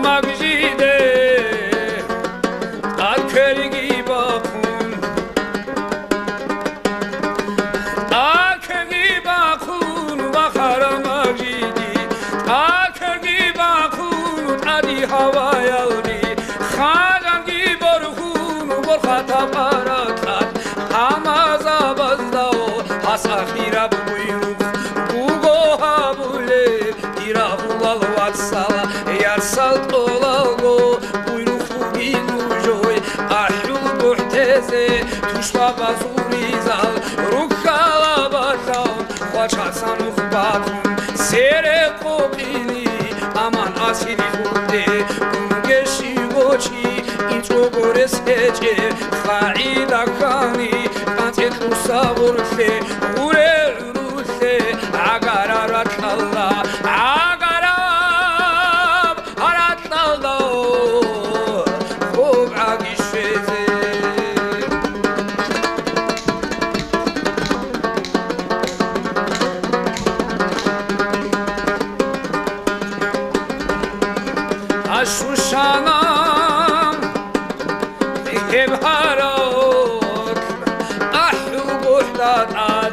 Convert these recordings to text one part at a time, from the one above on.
مجیده آکرگی باخون آکرگی باخون بخار مجیدی آکرگی باخون عدی هوای آدی خالنگی برخون برخطا براتات همازا بزداو حساخیرا بویروخ بوگوها بوله ایراهولال واتسالا yarsalt olalgo buyruğu ginujoy ahlul buhteze tuşla bazurizal rukkala bakal vaçasan uhbatun sere kopili aman asiri hude ungeshi gochi inço gores hece khaida kani kantet usavurse ure ruse agara rakalla agara Şuşanam hevharak ahlu buhdat ad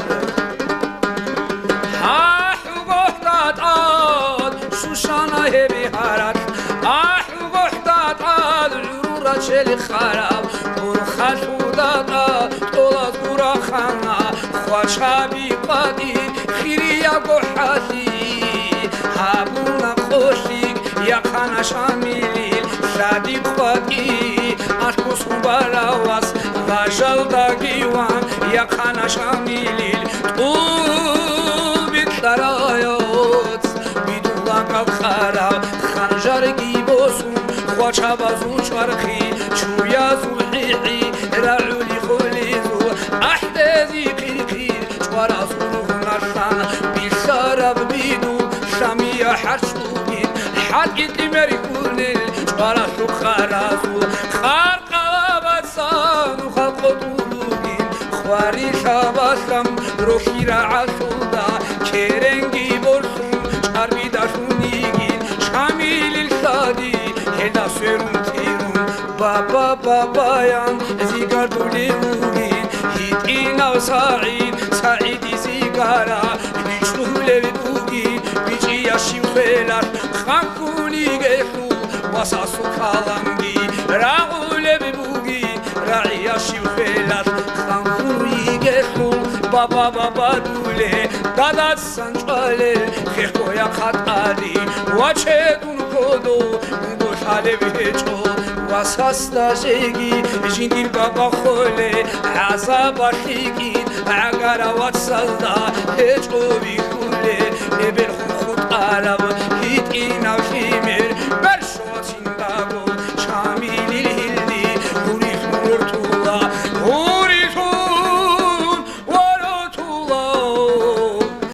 ahlu buhdat ad Şuşana hevharak ahlu buhdat ad yurura çeli kharab burkhat udada tolad burakhana khwachabi qadi khiriya buhati habuna khoshi yakana şamilil şadi khwati aşkus barawas gajal da giwan yakana şamilil tu bitlarayot bidulaka khara khanjar gibosun khwacha bazu charkhi chuya zuhihi ra'uli khulizu ahdazi qirqir chwara sunu nashan bisharab bidu shamiya harshu حد إمري كونل شرف خرازو خار قلبتسان وخلق طولوين خواري شاباسم روحي رعسودا كيرنجي برسون شربي داشونيجين شاميل الشادي هدا سيرون تيرون بابا بابايان زيقار دوليوين هيت إنا وسعيد سعيدي زيقارا بيشوه لبدوغين بيجي ياشي وخيلار خانكوني جيخو واساسو كالانجي راغولي ببوغي راعياشي وخيلات خانكوني جيخو بابا بابا دولي دادات سانجالي خيخو يا خاتالي واچه دون كودو نبوشالي بيچو واساس داشيگي جيندير بابا خولي عصابا خيگين عقارا واتسالدا هيچو بيخولي نبيل خود عرب هيت إنا خيمر